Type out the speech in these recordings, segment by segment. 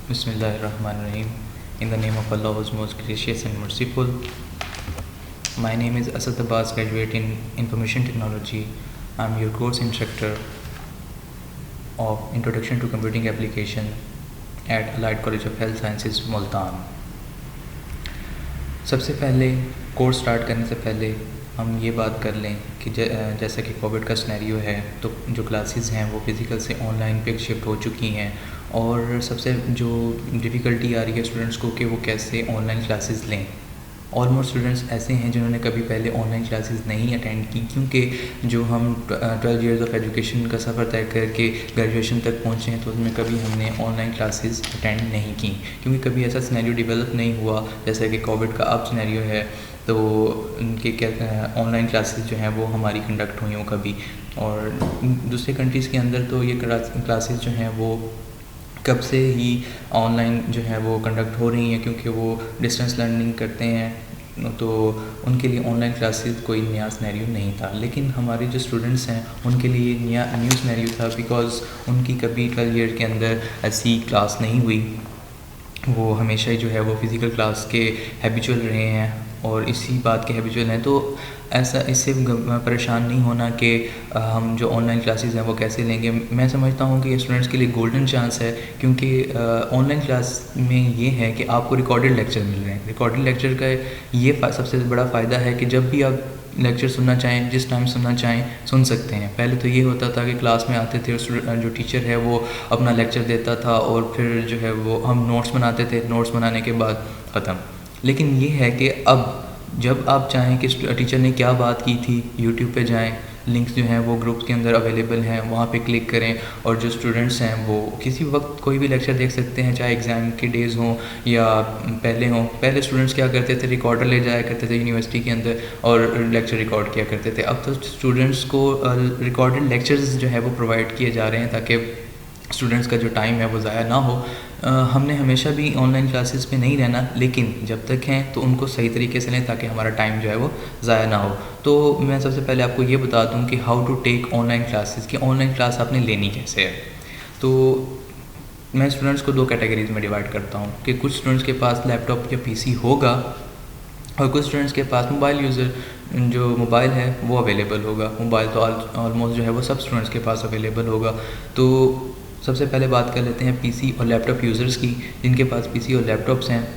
Bismillahirrahmanirrahim. In the name of Allah who is most gracious and merciful. My name is Asad Abbas, graduate in Information Technology. I am your course instructor of Introduction to Computing Application at Allied College of Health Sciences, Multan. सबसे पहले course start करने से पहले हम ये बात कर लें कि जैसा कि कोविड का सिनेरियो है, तो जो क्लासेस हैं वो फिज़िकल से ऑनलाइन पे शिफ्ट हो चुकी हैं। और सबसे जो डिफ़िकल्टी आ रही है स्टूडेंट्स को कि वो कैसे ऑनलाइन क्लासेस लें। ऑलमोस्ट स्टूडेंट्स ऐसे हैं जिन्होंने कभी पहले ऑनलाइन क्लासेस नहीं अटेंड की, क्योंकि जो हम 12 इयर्स ऑफ एजुकेशन का सफ़र तय करके ग्रेजुएशन तक पहुँचे हैं तो उसमें कभी हमने ऑनलाइन क्लासेस अटेंड नहीं की, क्योंकि कभी ऐसा सिनेरियो डेवलप नहीं हुआ जैसा कि कोविड का अब सिनेरियो है। तो उनके क्या ऑनलाइन क्लासेस जो हैं वो हमारी कंडक्ट हुई हों कभी। और दूसरे कंट्रीज़ के अंदर तो ये क्लासेस जो हैं वो कब से ही ऑनलाइन जो है वो कंडक्ट हो रही हैं, क्योंकि वो डिस्टेंस लर्निंग करते हैं, तो उनके लिए ऑनलाइन क्लासेस कोई नया सिनेरियो नहीं था। लेकिन हमारे जो स्टूडेंट्स हैं उनके लिए न्यू सिनेरियो था, बिकॉज़ उनकी कभी 12 ईयर के अंदर ऐसी क्लास नहीं हुई। वो हमेशा ही जो है वो फ़िज़िकल क्लास के हैबिचुअल रहे हैं और इसी बात के हैबिचुअल हैं। तो ऐसा इससे परेशान नहीं होना कि हम जो ऑनलाइन क्लासेस हैं वो कैसे लेंगे। मैं समझता हूँ कि ये स्टूडेंट्स के लिए गोल्डन चांस है, क्योंकि ऑनलाइन क्लास में ये है कि आपको रिकॉर्डेड लेक्चर मिल रहे हैं। रिकॉर्डेड लेक्चर का ये सबसे बड़ा फ़ायदा है कि जब भी आप लेक्चर सुनना चाहें, जिस टाइम सुनना चाहें सुन सकते हैं। पहले तो ये होता था कि क्लास में आते थे और जो टीचर है वो अपना लेक्चर देता था और फिर जो है वो हम नोट्स बनाते थे, नोट्स बनाने के बाद ख़त्म। लेकिन ये है कि अब जब आप चाहें कि टीचर ने क्या बात की थी, यूट्यूब पे जाएं, लिंक्स जो हैं वो ग्रुप्स के अंदर अवेलेबल हैं, वहाँ पे क्लिक करें और जो स्टूडेंट्स हैं वो किसी वक्त कोई भी लेक्चर देख सकते हैं, चाहे एग्ज़ाम के डेज़ हों या पहले हों। पहले स्टूडेंट्स क्या करते थे, रिकॉर्डर ले जाया करते थे यूनिवर्सिटी के अंदर और लेक्चर रिकॉर्ड किया करते थे। अब तो स्टूडेंट्स को रिकॉर्डेड लेक्चर्स जो है वो प्रोवाइड किए जा रहे हैं ताकि स्टूडेंट्स का जो टाइम है वो ज़ाया ना हो। हमने हमेशा भी ऑनलाइन क्लासेस पे नहीं रहना, लेकिन जब तक हैं तो उनको सही तरीके से लें ताकि हमारा टाइम जो है वो ज़ाया ना हो। तो मैं सबसे पहले आपको ये बता दूं कि how to take online classes, कि ऑनलाइन क्लास आपने लेनी कैसे है। तो मैं स्टूडेंट्स को 2 कैटेगरीज़ में डिवाइड करता हूँ कि कुछ स्टूडेंट्स के पास लैपटॉप या PC होगा और कुछ स्टूडेंट्स के पास मोबाइल यूज़र जो मोबाइल है वो अवेलेबल होगा। मोबाइल तो ऑलमोस्ट जो है वो सब स्टूडेंट्स के पास अवेलेबल होगा। तो सबसे पहले बात कर लेते हैं PC और लैपटॉप यूज़र्स की। जिनके पास PC और लैपटॉप्स हैं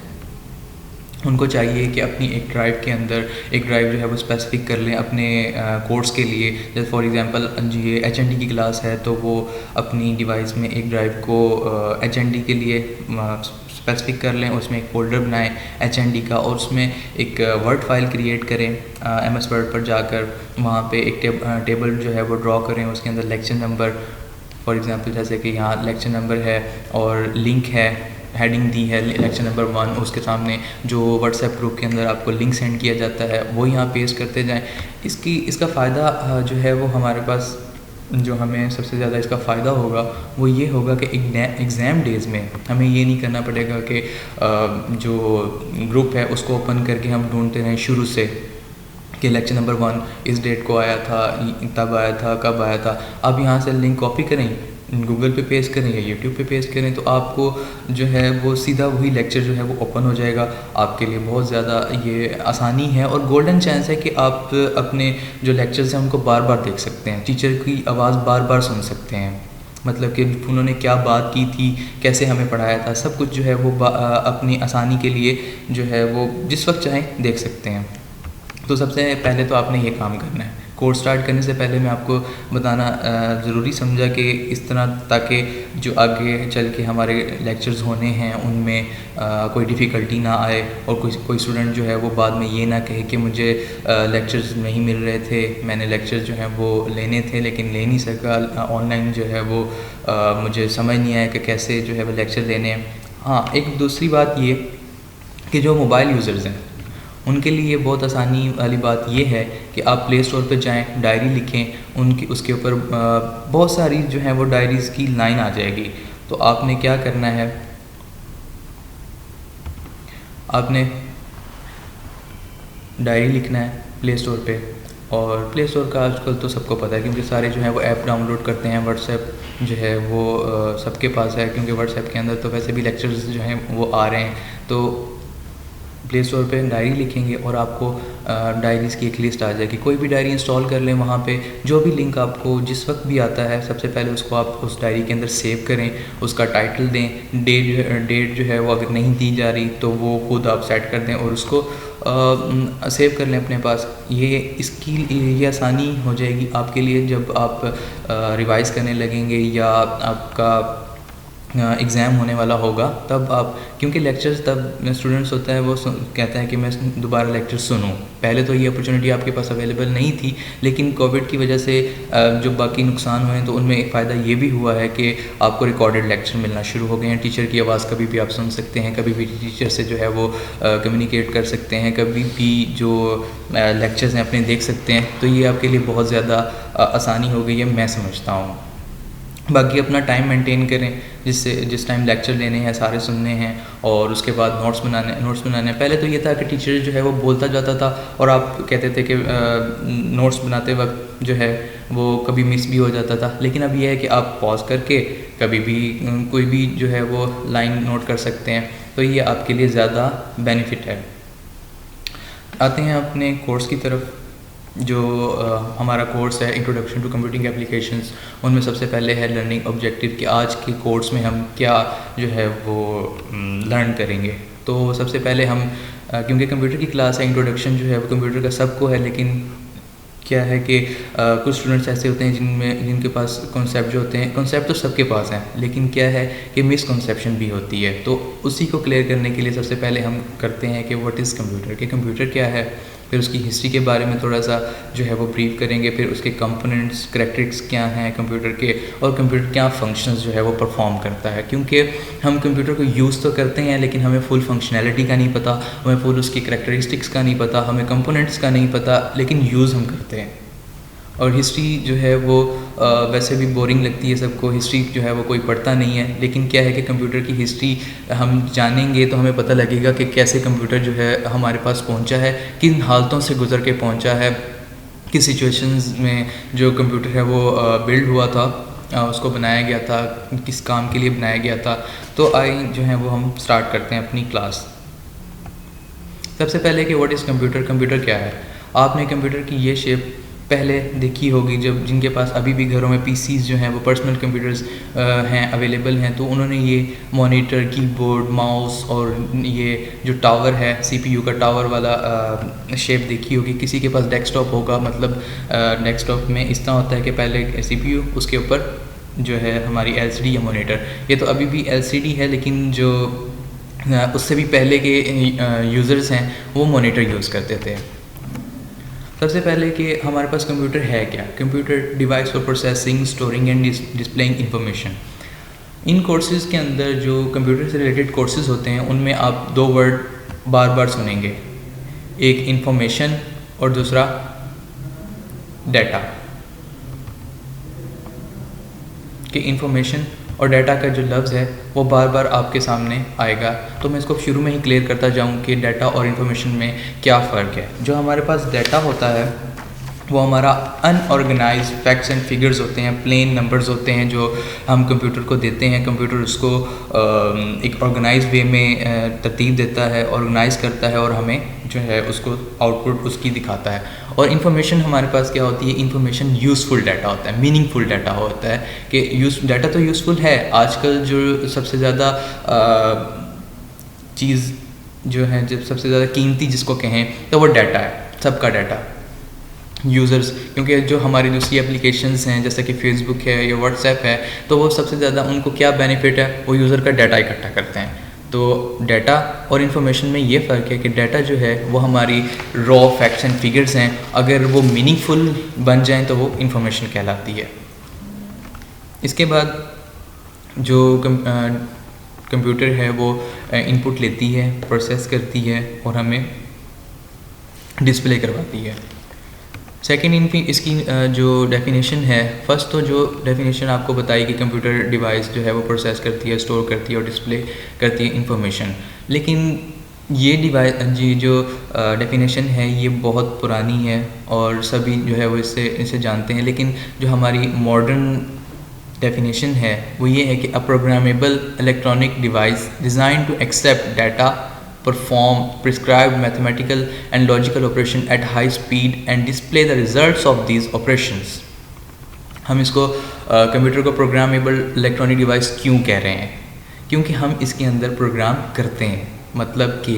उनको चाहिए कि अपनी एक ड्राइव के अंदर एक ड्राइव जो है वो स्पेसिफिक कर लें अपने कोर्स के लिए। जैसे फॉर एग्जांपल ये HND की क्लास है तो वो अपनी डिवाइस में एक ड्राइव को HND के लिए स्पेसिफिक कर लें, उसमें एक फ़ोल्डर बनाएं HND का और उसमें एक वर्ड फाइल क्रिएट करें MS वर्ड पर जाकर। वहाँ पे एक टेबल जो है वो ड्रॉ करें, उसके अंदर लेक्चर नंबर, फॉर एग्ज़ाम्पल जैसे कि यहाँ लेक्चर नंबर है और लिंक है, हेडिंग दी है लेक्चर नंबर 1, उसके सामने जो व्हाट्सएप ग्रुप के अंदर आपको लिंक सेंड किया जाता है वो यहाँ पेस्ट करते जाएं। इसका फ़ायदा जो है वो हमारे पास जो हमें सबसे ज़्यादा इसका फ़ायदा होगा वो ये होगा कि एग्ज़ाम डेज़ में हमें ये नहीं करना पड़ेगा कि जो ग्रुप है उसको ओपन करके हम ढूंढते रहें शुरू से कि लेक्चर नंबर 1 इस डेट को आया था, तब आया था, कब आया था। अब यहाँ से लिंक कॉपी करें, गूगल पे पेस्ट करें या यूट्यूब पे पेस्ट करें तो आपको जो है वो सीधा वही लेक्चर जो है वो ओपन हो जाएगा। आपके लिए बहुत ज़्यादा ये आसानी है और गोल्डन चांस है कि आप अपने जो लेक्चर्स हैं उनको बार बार देख सकते हैं, टीचर की आवाज़ बार बार सुन सकते हैं, मतलब कि उन्होंने क्या बात की थी, कैसे हमें पढ़ाया था, सब कुछ जो है वो अपनी आसानी के लिए जो है वो जिस वक्त चाहें देख सकते हैं। तो सबसे पहले तो आपने ये काम करना है। कोर्स स्टार्ट करने से पहले मैं आपको बताना ज़रूरी समझा कि इस तरह ताकि जो आगे चल के हमारे लेक्चर्स होने हैं उनमें कोई डिफ़िकल्टी ना आए और कोई स्टूडेंट जो है वो बाद में ये ना कहे कि मुझे लेक्चर्स नहीं मिल रहे थे, मैंने लेक्चर्स जो हैं वो लेने थे लेकिन ले नहीं सका, ऑनलाइन जो है वो मुझे समझ नहीं आया कि कैसे जो है वो लेक्चर लेने हैं। हाँ, एक दूसरी बात ये कि जो मोबाइल यूज़र्स हैं उनके लिए बहुत आसानी वाली बात ये है कि आप प्ले स्टोर पर जाएं, डायरी लिखें, उसके ऊपर बहुत सारी जो है वो डायरीज़ की लाइन आ जाएगी। तो आपने क्या करना है, आपने डायरी लिखना है प्ले स्टोर पे और प्ले स्टोर का आजकल तो सबको पता है, क्योंकि सारे जो है वो ऐप डाउनलोड करते हैं। व्हाट्सएप जो है वो सबके पास है, क्योंकि व्हाट्सएप के अंदर तो वैसे भी लेक्चर्स जो हैं वो आ रहे हैं। तो प्ले स्टोर पे डायरी लिखेंगे और आपको डायरीज़ की एक लिस्ट आ जाएगी। कोई भी डायरी इंस्टॉल कर लें, वहाँ पे जो भी लिंक आपको जिस वक्त भी आता है, सबसे पहले उसको आप उस डायरी के अंदर सेव करें, उसका टाइटल दें, डेट जो है वो अगर नहीं दी जा रही तो वो खुद आप सेट कर दें और उसको सेव कर लें अपने पास। ये आसानी हो जाएगी आपके लिए जब आप रिवाइज़ करने लगेंगे या आपका एग्ज़ाम होने वाला होगा, तब आप, क्योंकि लेक्चर्स तब स्टूडेंट्स होता है वो कहता है कि मैं दोबारा लेक्चर सुनूं। पहले तो ये अपॉर्चुनिटी आपके पास अवेलेबल नहीं थी, लेकिन कोविड की वजह से जो बाकी नुकसान हुए तो उनमें एक फ़ायदा ये भी हुआ है कि आपको रिकॉर्डेड लेक्चर मिलना शुरू हो गए हैं। टीचर की आवाज़ कभी भी आप सुन सकते हैं, कभी भी टीचर से जो है वो कम्युनिकेट कर सकते हैं, कभी भी जो लेक्चर्स हैं अपने देख सकते हैं। तो ये आपके लिए बहुत ज़्यादा आसानी हो गई है, मैं समझता हूँ। बाकी अपना टाइम मेंटेन करें, जिस टाइम लेक्चर लेने हैं, सारे सुनने हैं और उसके बाद नोट्स बनाने। पहले तो ये था कि टीचर जो है वो बोलता जाता था और आप कहते थे कि नोट्स बनाते वक्त जो है वो कभी मिस भी हो जाता था, लेकिन अब ये है कि आप पॉज करके कभी भी कोई भी जो है वो लाइन नोट कर सकते हैं। तो ये आपके लिए ज़्यादा बेनिफिट है। आते हैं अपने कोर्स की तरफ। जो हमारा कोर्स है इंट्रोडक्शन टू कंप्यूटिंग एप्लीकेशंस, उनमें सबसे पहले है लर्निंग ऑब्जेक्टिव कि आज के कोर्स में हम क्या जो है वो लर्न करेंगे। तो सबसे पहले हम क्योंकि कंप्यूटर की क्लास है, इंट्रोडक्शन जो है वो कंप्यूटर का सबको है, लेकिन क्या है कि कुछ स्टूडेंट्स ऐसे होते हैं जिनके पास कॉन्सेप्ट जो होते हैं, कॉन्सेप्ट तो सबके पास हैं, लेकिन क्या है कि मिसकॉन्सेप्शन भी होती है। तो उसी को क्लियर करने के लिए सबसे पहले हम करते हैं कि व्हाट इज़ कंप्यूटर, कि कंप्यूटर क्या है, फिर उसकी हिस्ट्री के बारे में थोड़ा सा जो है वो ब्रीफ करेंगे, फिर उसके कंपोनेंट्स, करैक्टरिस्टिक्स क्या हैं कंप्यूटर के, और कंप्यूटर क्या फंक्शंस जो है वो परफॉर्म करता है। क्योंकि हम कंप्यूटर को यूज़ तो करते हैं, लेकिन हमें फुल फंक्शनैलिटी का नहीं पता, हमें फुल उसकी करैक्टरिस्टिक्स का नहीं पता, हमें कंपोनेंट्स का नहीं पता, लेकिन यूज़ हम करते हैं। और हिस्ट्री जो है वो वैसे भी बोरिंग लगती है सबको, हिस्ट्री जो है वो कोई पढ़ता नहीं है, लेकिन क्या है कि कंप्यूटर की हिस्ट्री हम जानेंगे तो हमें पता लगेगा कि कैसे कंप्यूटर जो है हमारे पास पहुंचा है, किन हालतों से गुजर के पहुंचा है, किस सिचुएशंस में जो कंप्यूटर है वो बिल्ड हुआ था, उसको बनाया गया था, किस काम के लिए बनाया गया था। तो आई जो है वो हम स्टार्ट करते हैं अपनी क्लास। सबसे पहले कि व्हाट इज़ कंप्यूटर, कंप्यूटर क्या है। आपने कंप्यूटर की ये शेप पहले देखी होगी, जब जिनके पास अभी भी घरों में पीसीज जो हैं वो पर्सनल कंप्यूटर्स हैं, अवेलेबल हैं, तो उन्होंने ये मॉनिटर, कीबोर्ड, माउस और ये जो टावर है सीपीयू का टावर वाला शेप देखी होगी। किसी के पास डेस्कटॉप होगा, मतलब डेस्कटॉप में इस तरह होता है कि पहले सीपीयू, उसके ऊपर जो है हमारी एलसीडी या मॉनिटर। ये तो अभी भी एलसीडी है, लेकिन जो उससे भी पहले के यूज़र्स हैं वो मॉनिटर यूज़ करते थे। सबसे पहले कि हमारे पास कंप्यूटर है क्या। Computer device for processing, storing and displaying information. In courses के अंदर जो कंप्यूटर से रिलेटेड कोर्सेज़ होते हैं उनमें आप दो वर्ड बार बार सुनेंगे, एक इंफॉर्मेशन और दूसरा डाटा। कि इंफॉर्मेशन और डाटा का जो लफ्ज़ है वो बार बार आपके सामने आएगा। तो मैं इसको शुरू में ही क्लियर करता जाऊँ कि डाटा और इन्फॉर्मेशन में क्या फ़र्क है। जो हमारे पास डाटा होता है वो हमारा अनऑर्गेनाइज्ड फैक्ट्स एंड फिगर्स होते हैं, प्लेन नंबर्स होते हैं जो हम कंप्यूटर को देते हैं। कंप्यूटर उसको एक ऑर्गेनाइज वे में तरतीब देता है, ऑर्गेनाइज करता है और हमें जो है उसको आउटपुट उसकी दिखाता है। और इन्फॉर्मेशन हमारे पास क्या होती है, इन्फॉर्मेशन यूज़फुल डाटा होता है, मीनिंगफुल डाटा होता है। कि डाटा तो यूज़फुल है, आजकल जो सबसे ज़्यादा चीज़ जो है, जब सबसे ज़्यादा कीमती जिसको कहें तो वो डाटा है, सबका डाटा। यूज़र्स, क्योंकि जो हमारी दूसरी एप्लीकेशंस हैं जैसे कि फेसबुक है या व्हाट्सएप है, तो वो सबसे ज़्यादा उनको क्या बेनिफिट है, वो यूज़र का डाटा इकट्ठा करते हैं। तो डाटा और इन्फॉर्मेशन में ये फ़र्क है कि डाटा जो है वो हमारी रॉ फैक्ट्स एंड फिगर्स हैं, अगर वो मीनिंगफुल बन जाएं तो वो इन्फॉर्मेशन कहलाती है। इसके बाद जो कंप्यूटर है वो इनपुट लेती है, प्रोसेस करती है और हमें डिस्प्ले करवाती है। सेकेंड इसकी जो डेफिनेशन है, फर्स्ट तो जो डेफिनेशन आपको बताई कि कंप्यूटर डिवाइस जो है वो प्रोसेस करती है, स्टोर करती है और डिस्प्ले करती है इंफॉर्मेशन। लेकिन ये डिवाइस जी जो डेफिनेशन है ये बहुत पुरानी है और सभी जो है वो इसे इसे जानते हैं, लेकिन जो हमारी मॉडर्न डेफिनेशन है वो ये है कि a programmable electronic device design to accept data, perform prescribed mathematical and logical operation at high speed and display the results of these operations. हम इसको कंप्यूटर को प्रोग्रामेबल इलेक्ट्रॉनिक डिवाइस क्यों कह रहे हैं? क्योंकि हम इसके अंदर प्रोग्राम करते हैं, मतलब कि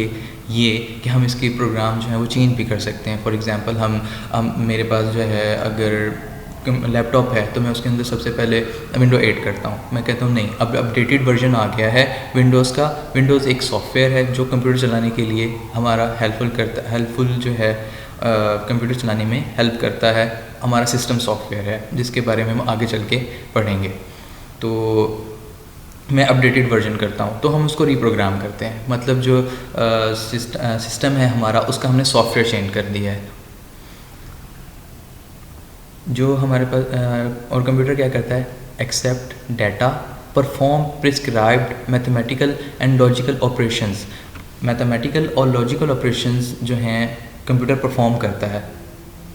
ये कि हम इसके प्रोग्राम जो है वो चेंज भी कर सकते हैं। फॉर एग्जांपल हम मेरे पास जो है अगर लैपटॉप है तो मैं उसके अंदर सबसे पहले विंडो 8 करता हूँ। मैं कहता हूँ नहीं, अब अपडेटेड वर्जन आ गया है विंडोज़ का। विंडोज़ एक सॉफ्टवेयर है जो कंप्यूटर चलाने के लिए हमारा हेल्पफुल जो है कंप्यूटर चलाने में हेल्प करता है। हमारा सिस्टम सॉफ्टवेयर है जिसके बारे में हम आगे चल के पढ़ेंगे। तो मैं अपडेटेड वर्जन करता हूँ तो हम उसको रीप्रोग्राम करते हैं, मतलब जो सिस्टम है हमारा उसका हमने सॉफ्टवेयर चेंज कर दिया है। जो हमारे पास और कंप्यूटर क्या करता है? Accept data, perform prescribed mathematical and logical operations. Mathematical और लॉजिकल ऑपरेशंस जो हैं कंप्यूटर परफॉर्म करता है।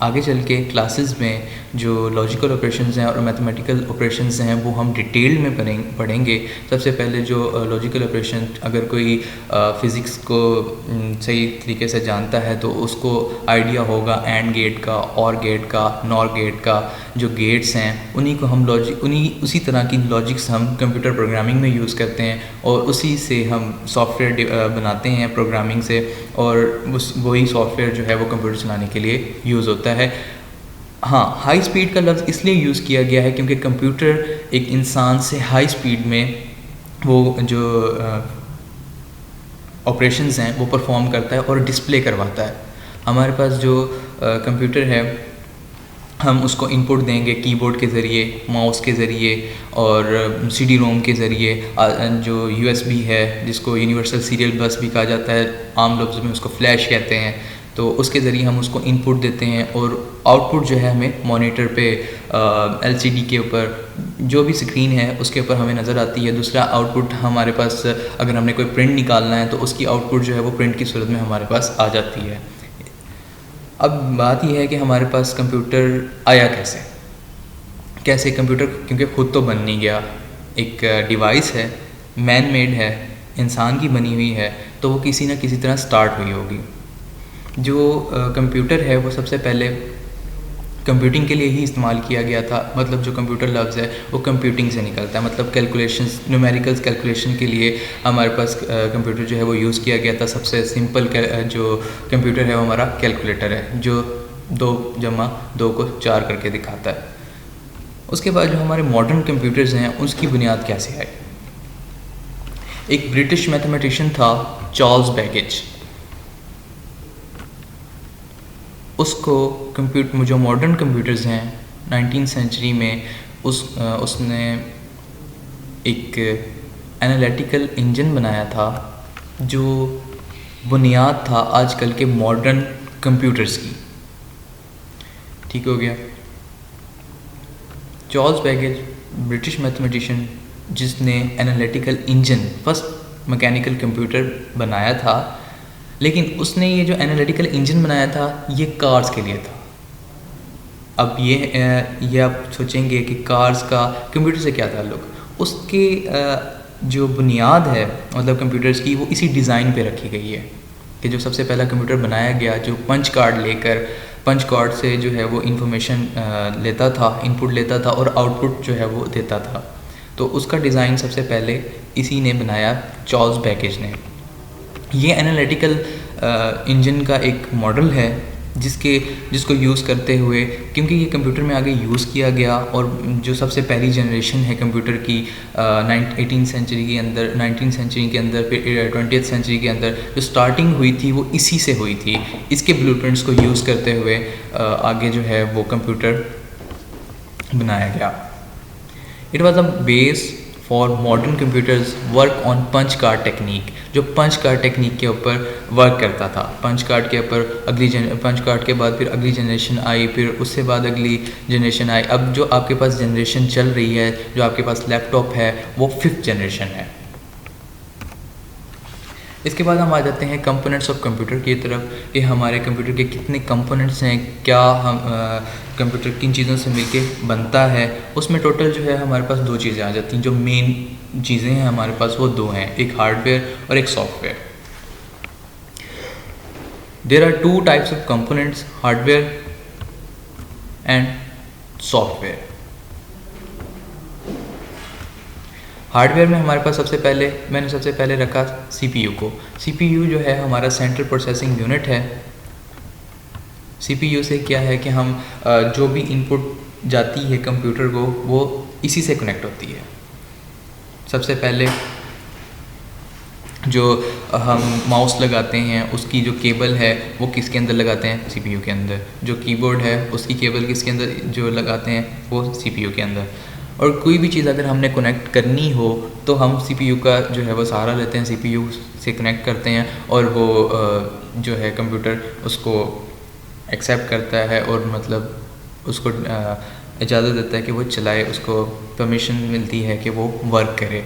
आगे चल के क्लासेस में जो लॉजिकल ऑपरेशंस हैं और मैथमेटिकल ऑपरेशंस हैं वो हम डिटेल में पढ़ेंगे। सबसे पहले जो लॉजिकल ऑपरेशन, अगर कोई फ़िज़िक्स को सही तरीके से जानता है तो उसको आइडिया होगा एंड गेट का, और गेट का, नॉर गेट का। जो गेट्स हैं उन्हीं को हम उसी तरह की लॉजिक्स हम कंप्यूटर प्रोग्रामिंग में यूज़ करते हैं और उसी से हम सॉफ्टवेयर बनाते हैं प्रोग्रामिंग से, और वही सॉफ्टवेयर जो है वो कंप्यूटर चलाने के लिए यूज़ होता है। हाँ, हाई स्पीड का लफ्ज़ इसलिए यूज़ किया गया है क्योंकि कंप्यूटर एक इंसान से हाई स्पीड में वो जो ऑपरेशंस हैं वो परफॉर्म करता है और डिस्प्ले करवाता है। हमारे पास जो कंप्यूटर है हम उसको इनपुट देंगे कीबोर्ड के ज़रिए, माउस के ज़रिए और सीडी रोम के ज़रिए। जो यूएसबी है जिसको यूनिवर्सल सीरियल बस भी कहा जाता है, आम लफ्ज़ में उसको फ्लैश कहते हैं, तो उसके ज़रिए हम उसको इनपुट देते हैं और आउटपुट जो है हमें मॉनिटर पे एलसीडी के ऊपर जो भी स्क्रीन है उसके ऊपर हमें नज़र आती है। दूसरा आउटपुट हमारे पास अगर हमने कोई प्रिंट निकालना है तो उसकी आउटपुट जो है वो प्रिंट की सूरत में हमारे पास आ जाती है। अब बात यह है कि हमारे पास कंप्यूटर आया कैसे कंप्यूटर, क्योंकि ख़ुद तो बन नहीं गया, एक डिवाइस है, मैन मेड है, इंसान की बनी हुई है, तो वो किसी न किसी तरह स्टार्ट हुई होगी। जो कंप्यूटर है वो सबसे पहले कंप्यूटिंग के लिए ही इस्तेमाल किया गया था, मतलब जो कंप्यूटर लफ्ज़ है वो कंप्यूटिंग से निकलता है, मतलब कैलकुलेशंस, न्यूमेरिकल्स कैलकुलेशन के लिए हमारे पास कंप्यूटर जो है वो यूज़ किया गया था। सबसे सिंपल जो कंप्यूटर है वो हमारा कैलकुलेटर है जो 2 + 2 को 4 करके दिखाता है। उसके बाद जो हमारे मॉडर्न कंप्यूटर्स हैं उसकी बुनियाद कैसे आई? एक ब्रिटिश मैथमेटिशियन था चार्ल्स बैबेज, उसको जो मॉडर्न कंप्यूटर्स हैं 19वीं सेंचुरी में उसने एक एनालिटिकल इंजन बनाया था जो बुनियाद था आजकल के मॉडर्न कंप्यूटर्स की। ठीक हो गया। चार्ल्स बैबेज ब्रिटिश मैथमेटिशियन जिसने analytical engine, first mechanical computer बनाया था, लेकिन उसने ये जो एनालिटिकल इंजन बनाया था ये कार्स के लिए था। अब ये आप सोचेंगे कि कार्स का कंप्यूटर से क्या ताल्लुक़? उसके जो बुनियाद है मतलब कंप्यूटर्स की वो इसी डिज़ाइन पे रखी गई है कि जो सबसे पहला कंप्यूटर बनाया गया जो पंच कार्ड से जो है वो इंफॉर्मेशन लेता था, इनपुट लेता था और आउटपुट जो है वो देता था। तो उसका डिज़ाइन सबसे पहले इसी ने बनाया, चार्ल्स बैबेज ने। ये एनालिटिकल इंजन का एक मॉडल है जिसको यूज़ करते हुए, क्योंकि ये कंप्यूटर में आगे यूज़ किया गया और जो सबसे पहली जनरेशन है कंप्यूटर की 19वीं सेंचुरी के अंदर, 19वीं सेंचुरी के अंदर, फिर 20वीं सेंचुरी के अंदर जो स्टार्टिंग हुई थी वो इसी से हुई थी। इसके ब्लूप्रिंट्स को यूज़ करते हुए आगे जो है वो कंप्यूटर बनाया गया। It was a base for modern computers work on punch card technique, जो पंच कार्ड टेक्निक के ऊपर वर्क करता था। पंच कार्ड के ऊपर पंच कार्ड के बाद फिर अगली जनरेशन आई, फिर उससे बाद अगली जनरेशन आई। अब जो आपके पास जनरेशन चल रही है, जो आपके पास लैपटॉप है, वो 5th जनरेशन है। इसके बाद हम आ जाते हैं कंपोनेंट्स ऑफ कंप्यूटर की तरफ कि हमारे कंप्यूटर के कितने कंपोनेंट्स हैं, क्या हम कंप्यूटर किन चीज़ों से मिलके बनता है। उसमें टोटल जो है हमारे पास दो चीज़ें आ जाती हैं, जो मेन चीज़ें हैं हमारे पास वो दो हैं, एक हार्डवेयर और एक software. There are two types of components, hardware and software. Hardware में हमारे पास मैंने सबसे पहले रखा सीपीयू को। सीपीयू जो है हमारा सेंट्रल प्रोसेसिंग यूनिट है। सीपीयू से क्या है कि हम जो भी इनपुट जाती है कंप्यूटर को वो इसी से कनेक्ट होती है। सबसे पहले जो हम माउस लगाते हैं उसकी जो केबल है वो किसके अंदर लगाते हैं, सीपीयू के अंदर। जो कीबोर्ड है उसकी केबल किसके अंदर जो लगाते हैं, वो सीपीयू के अंदर। और कोई भी चीज़ अगर हमने कनेक्ट करनी हो तो हम सीपीयू का जो है वो सहारा लेते हैं, सीपीयू से कनेक्ट करते हैं और वो जो है कंप्यूटर उसको एक्सेप्ट करता है और मतलब उसको इजाज़त देता है कि वो चलाए, उसको परमिशन मिलती है कि वो वर्क करे।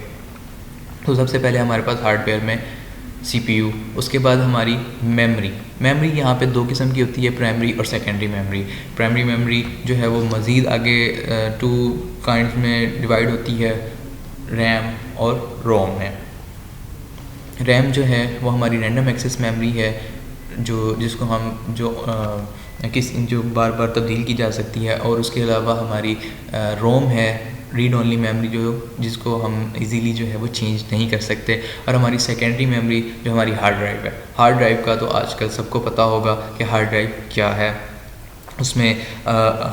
तो सबसे पहले हमारे पास हार्डवेयर में सीपीयू, उसके बाद हमारी मेमोरी यहाँ पे दो किस्म की होती है, प्राइमरी और सेकेंडरी मेमोरी। प्राइमरी मेमोरी जो है वो मज़ीद आगे टू काइंड्स में डिवाइड होती है, रैम और रोम है। रैम जो है वो हमारी रैंडम एक्सेस मेमोरी है, जिसको हम जो बार बार तब्दील की जा सकती है। और उसके अलावा हमारी रोम है, रीड ओनली मेमोरी, जिसको हम इजीली जो है वो चेंज नहीं कर सकते। और हमारी सेकेंडरी मेमोरी जो हमारी हार्ड ड्राइव है। हार्ड ड्राइव का तो आजकल सबको पता होगा कि हार्ड ड्राइव क्या है। उसमें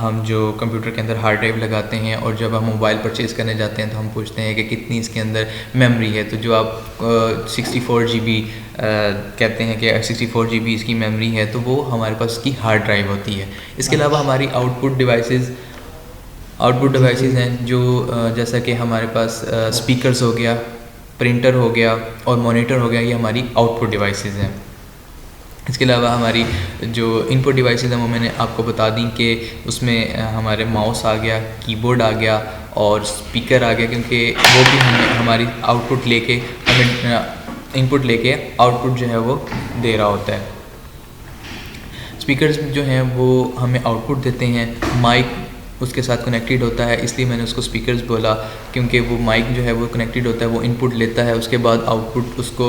हम जो कंप्यूटर के अंदर हार्ड ड्राइव लगाते हैं और जब हम मोबाइल परचेज़ करने जाते हैं तो हम पूछते हैं कि कितनी इसके अंदर मेमोरी है। तो जो आप 64 GB कहते हैं कि 64 GB इसकी मेमोरी है, तो वो हमारे पास इसकी हार्ड ड्राइव होती है। इसके अलावा हमारी आउटपुट डिवाइसेस हैं, जो जैसा कि हमारे पास स्पीकर्स हो गया, प्रिंटर हो गया और मॉनिटर हो गया, ये हमारी आउटपुट डिवाइसेस हैं। इसके अलावा हमारी जो इनपुट डिवाइसेस हैं वो मैंने आपको बता दी कि उसमें हमारे माउस आ गया, कीबोर्ड आ गया और स्पीकर आ गया, क्योंकि वो भी हमारी आउटपुट लेके हमें इनपुट लेके आउटपुट जो है वो दे रहा होता है। स्पीकर्स जो हैं वो हमें आउटपुट देते हैं, माइक उसके साथ कनेक्टेड होता है, इसलिए मैंने उसको स्पीकर्स बोला, क्योंकि वो माइक जो है वो कनेक्टेड होता है, वो इनपुट लेता है, उसके बाद आउटपुट उसको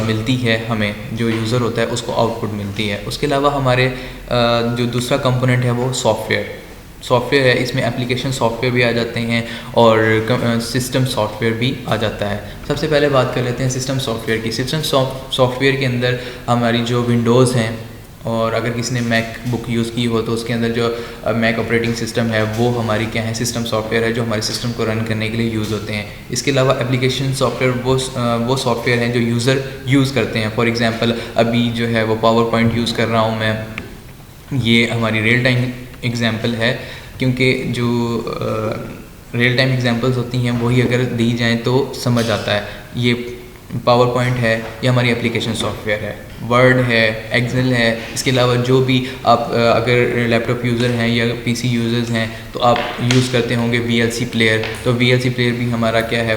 मिलती है, हमें जो यूज़र होता है उसको आउटपुट मिलती है। उसके अलावा हमारे जो दूसरा कंपोनेंट है वो सॉफ्टवेयर है। इसमें एप्लीकेशन सॉफ्टवेयर भी आ जाते हैं और सिस्टम सॉफ्टवेयर भी आ जाता है। सबसे पहले बात कर लेते हैं सिस्टम सॉफ्टवेयर की। सिस्टम सॉफ्टवेयर के अंदर हमारी जो विंडोज़ हैं, और अगर किसी ने मैक बुक यूज़ की हो तो उसके अंदर जो मैक ऑपरेटिंग सिस्टम है वो हमारी क्या है, सिस्टम सॉफ्टवेयर है, जो हमारे सिस्टम को रन करने के लिए यूज़ होते हैं। इसके अलावा एप्लीकेशन सॉफ्टवेयर वो सॉफ्टवेयर हैं जो यूज़र यूज़ करते हैं। फॉर एग्ज़ाम्पल अभी जो है वो पावर पॉइंट यूज़ कर रहा हूँ मैं, ये हमारी रियल टाइम एग्ज़ाम्पल है, क्योंकि जो रियल टाइम एग्ज़ाम्पल्स होती हैं वही अगर दी जाएँ तो समझ आता है। ये पावर पॉइंट है, ये हमारी एप्लीकेशन सॉफ्टवेयर है, वर्ड है, एक्सेल है। इसके अलावा जो भी आप अगर लैपटॉप यूज़र हैं या पीसी यूज़र्स हैं तो आप यूज़ करते होंगे वीएलसी प्लेयर, तो वीएलसी प्लेयर भी हमारा क्या है,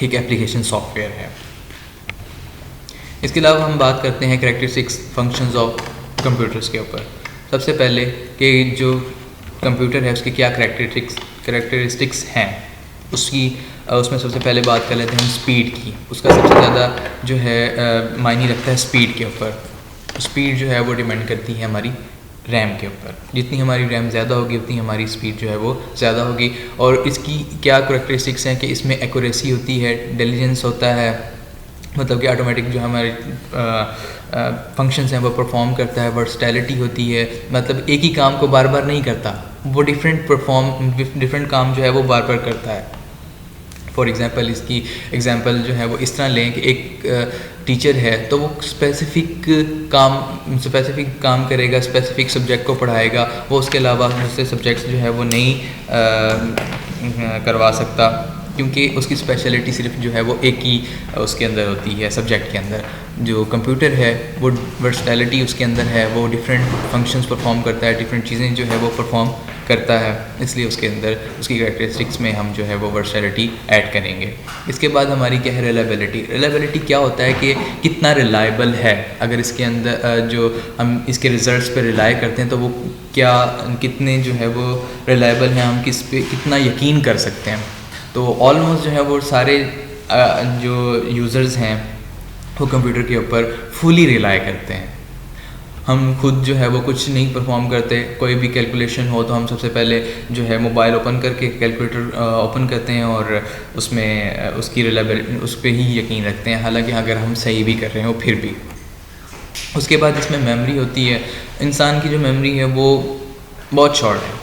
एक एप्लीकेशन सॉफ्टवेयर है। इसके अलावा हम बात करते हैं कैरेक्टरिस्टिक्स फंक्शंस ऑफ कंप्यूटर्स के ऊपर। सबसे पहले कि जो कंप्यूटर है उसके क्या कैरेक्टरिस्टिक्स हैं, उसमें सबसे पहले बात कर लेते हैं हम स्पीड की। उसका सबसे ज़्यादा जो है मायने रखता है स्पीड के ऊपर। स्पीड जो है वो डिपेंड करती है हमारी रैम के ऊपर। जितनी हमारी रैम ज़्यादा होगी उतनी हमारी स्पीड जो है वो ज़्यादा होगी। और इसकी क्या कैरेक्टरिस्टिक्स हैं कि इसमें एक्यूरेसी होती है, इंटेलिजेंस होता है, मतलब कि ऑटोमेटिक जो हमारे फंक्शंस हैं वो परफॉर्म करता है, वर्सटैलिटी होती है, मतलब एक ही काम को बार बार नहीं करता, वो डिफरेंट काम जो है वो बार बार करता है। फॉर एग्ज़ाम्पल इसकी एग्ज़ाम्पल जो है वो इस तरह लें कि एक टीचर है तो वो स्पेसिफ़िक काम करेगा, स्पेसिफ़िक सब्जेक्ट को पढ़ाएगा, वो उसके अलावा दूसरे सब्जेक्ट्स जो है वो नहीं करवा सकता। क्योंकि उसकी स्पेशलिटी सिर्फ जो है वो एक ही उसके अंदर होती है सब्जेक्ट के अंदर। जो कंप्यूटर है वो वर्सटैलिटी उसके अंदर है, वो डिफरेंट फंक्शंस परफॉर्म करता है, डिफरेंट चीज़ें जो है वो परफॉर्म करता है, इसलिए उसके अंदर उसकी कैरेक्टरिस्टिक्स में हम जो है वो वर्सटैलिटी ऐड करेंगे। इसके बाद हमारी क्या है रिलायबिलिटी। रिलायबिलिटी क्या होता है कि कितना रिलायबल है, अगर इसके अंदर जो हम इसके रिज़ल्ट्स पे रिलाय करते हैं तो वो क्या कितने जो है वो रिलायबल हैं, हम किस पे कितना यकीन कर सकते हैं। तो ऑलमोस्ट जो है वो सारे जो यूज़र्स हैं वो कंप्यूटर के ऊपर फुली रिलाय करते हैं। हम खुद जो है वो कुछ नहीं परफॉर्म करते, कोई भी कैलकुलेशन हो तो हम सबसे पहले जो है मोबाइल ओपन करके कैलकुलेटर ओपन करते हैं और उसमें उसकी रिलायबिलिटी उस पर ही यकीन रखते हैं, हालांकि अगर हम सही भी कर रहे हो फिर भी। उसके बाद इसमें मेमोरी होती है। इंसान की जो मेमोरी है वो बहुत शॉर्ट है,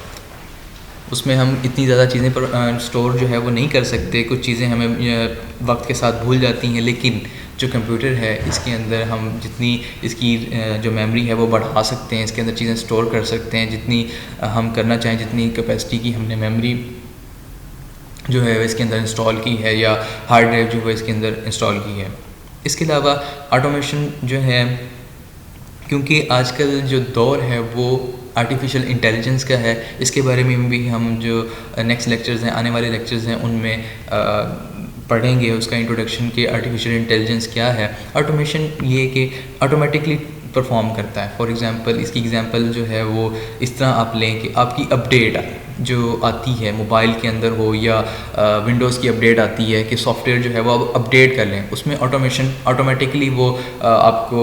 उसमें हम इतनी ज़्यादा चीज़ें पर स्टोर जो है वो नहीं कर सकते, कुछ चीज़ें हमें वक्त के साथ भूल जाती हैं। लेकिन जो कंप्यूटर है इसके अंदर हम जितनी इसकी जो मेमोरी है वो बढ़ा सकते हैं, इसके अंदर चीज़ें स्टोर कर सकते हैं जितनी हम करना चाहें, जितनी कैपेसिटी की हमने मेमोरी जो है इसके अंदर इंस्टॉल की है या हार्ड ड्राइव जो है इसके अंदर इंस्टॉल की है। इसके अलावा ऑटोमेशन जो है, क्योंकि आजकल जो दौर है वो आर्टिफिशियल इंटेलिजेंस का है, इसके बारे में भी हम जो नेक्स्ट लेक्चर्स हैं, आने वाले लेक्चर्स हैं उनमें पढ़ेंगे उसका इंट्रोडक्शन कि आर्टिफिशियल इंटेलिजेंस क्या है। ऑटोमेशन ये कि ऑटोमेटिकली परफॉर्म करता है। फॉर एग्जांपल इसकी एग्जांपल जो है वो इस तरह आप लें कि आपकी अपडेट जो आती है मोबाइल के अंदर हो या विंडोज़ की अपडेट आती है कि सॉफ्टवेयर जो है वो आप अपडेट कर लें, उसमें ऑटोमेशन ऑटोमेटिकली वो आपको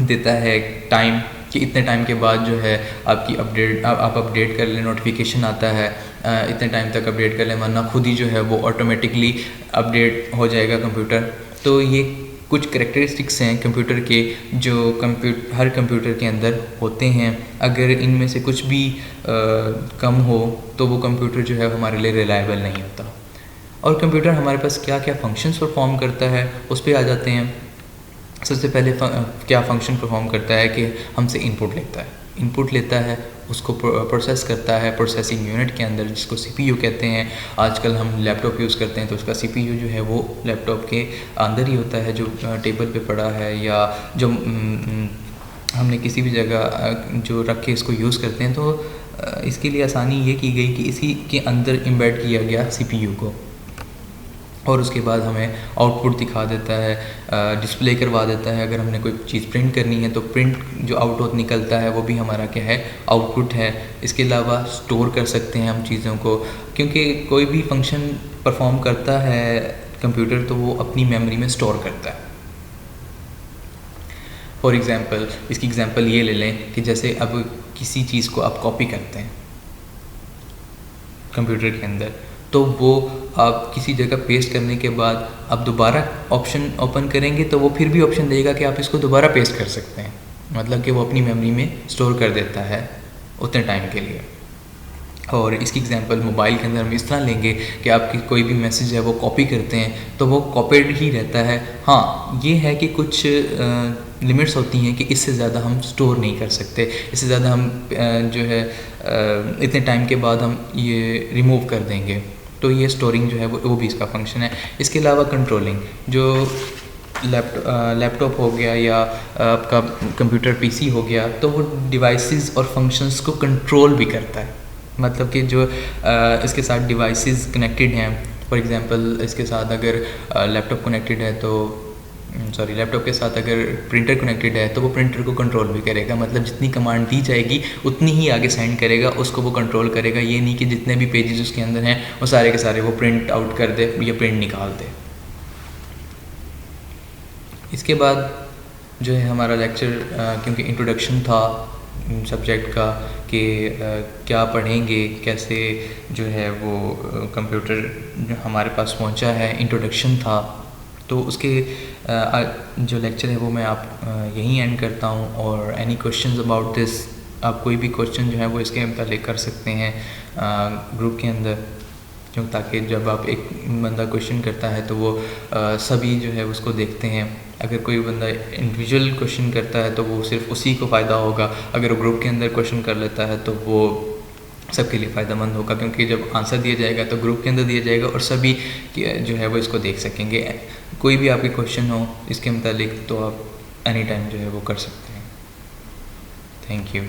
देता है टाइम कि इतने टाइम के बाद जो है आपकी अपडेट आप अपडेट कर लें, नोटिफिकेशन आता है इतने टाइम तक अपडेट कर लें, वरना खुद ही जो है वो ऑटोमेटिकली अपडेट हो जाएगा कंप्यूटर। तो ये कुछ करैक्टरिस्टिक्स हैं कंप्यूटर के जो हर कंप्यूटर के अंदर होते हैं। अगर इनमें से कुछ भी कम हो तो वो कंप्यूटर जो है हमारे लिए रिलायबल नहीं होता। और कंप्यूटर हमारे पास क्या क्या फंक्शंस परफॉर्म करता है उस पर आ जाते हैं। सबसे पहले क्या फ़ंक्शन परफॉर्म करता है कि हमसे इनपुट लेता है, उसको प्रोसेस करता है प्रोसेसिंग यूनिट के अंदर, जिसको सीपीयू कहते हैं। आजकल हम लैपटॉप यूज़ करते हैं तो उसका सीपीयू जो है वो लैपटॉप के अंदर ही होता है, जो टेबल पे पड़ा है या जो हमने किसी भी जगह जो रख के इसको यूज़ करते हैं। तो इसके लिए आसानी ये की गई कि इसी के अंदर एम्बेड किया गया सीपीयू को, और उसके बाद हमें आउटपुट दिखा देता है, डिस्प्ले करवा देता है। अगर हमने कोई चीज़ प्रिंट करनी है तो प्रिंट जो आउटपुट निकलता है वो भी हमारा क्या है, आउटपुट है। इसके अलावा स्टोर कर सकते हैं हम चीज़ों को, क्योंकि कोई भी फंक्शन परफॉर्म करता है कंप्यूटर तो वो अपनी मेमोरी में स्टोर करता है। फॉर एग्ज़ाम्पल इसकी एग्ज़ाम्पल ये ले लें कि जैसे अब किसी चीज़ को आप कॉपी करते हैं कंप्यूटर के अंदर, तो वो आप किसी जगह पेस्ट करने के बाद आप दोबारा ऑप्शन ओपन करेंगे तो वो फिर भी ऑप्शन देगा कि आप इसको दोबारा पेस्ट कर सकते हैं, मतलब कि वो अपनी मेमोरी में स्टोर कर देता है उतने टाइम के लिए। और इसकी एग्जांपल मोबाइल के अंदर हम इस तरह लेंगे कि आपकी कोई भी मैसेज है वो कॉपी करते हैं तो वो कॉपीड ही रहता है। हाँ, ये है कि कुछ लिमिट्स होती हैं कि इससे ज़्यादा हम स्टोर नहीं कर सकते, इससे ज़्यादा हम जो है इतने टाइम के बाद हम ये रिमूव कर देंगे। तो ये स्टोरिंग जो है वो भी इसका फंक्शन है। इसके अलावा कंट्रोलिंग, जो लैपटॉप हो गया या आपका कंप्यूटर पीसी हो गया, तो वो डिवाइसेस और फंक्शंस को कंट्रोल भी करता है। मतलब कि जो इसके साथ डिवाइसेस कनेक्टेड हैं, फॉर एग्जांपल इसके साथ अगर लैपटॉप कनेक्टेड है तो लैपटॉप के साथ अगर प्रिंटर कनेक्टेड है तो वो प्रिंटर को कंट्रोल भी करेगा। मतलब जितनी कमांड दी जाएगी उतनी ही आगे सेंड करेगा, उसको वो कंट्रोल करेगा। ये नहीं कि जितने भी पेजेस उसके अंदर हैं वो सारे के सारे वो प्रिंट आउट कर दे या प्रिंट निकाल दे। इसके बाद जो है हमारा लेक्चर, क्योंकि इंट्रोडक्शन था सब्जेक्ट का कि क्या पढ़ेंगे, कैसे जो है वो कंप्यूटर जो हमारे पास पहुंचा है, इंट्रोडक्शन था। तो उसके जो लेक्चर है वो मैं आप यहीं एंड करता हूँ। और एनी क्वेश्चंस अबाउट दिस, आप कोई भी क्वेश्चन जो है वो इसके पहले कर सकते हैं ग्रुप के अंदर, क्यों ताकि जब आप एक बंदा क्वेश्चन करता है तो वो सभी जो है उसको देखते हैं। अगर कोई बंदा इंडिविजुअल क्वेश्चन करता है तो वो सिर्फ उसी को फ़ायदा होगा, अगर वो ग्रुप के अंदर क्वेश्चन कर लेता है तो वो सबके लिए फ़ायदेमंद होगा, क्योंकि जब आंसर दिया जाएगा तो ग्रुप के अंदर दिया जाएगा और सभी जो है वो इसको देख सकेंगे। कोई भी आपके क्वेश्चन हो इसके मुतालिक तो आप एनी टाइम जो है वो कर सकते हैं। Thank you.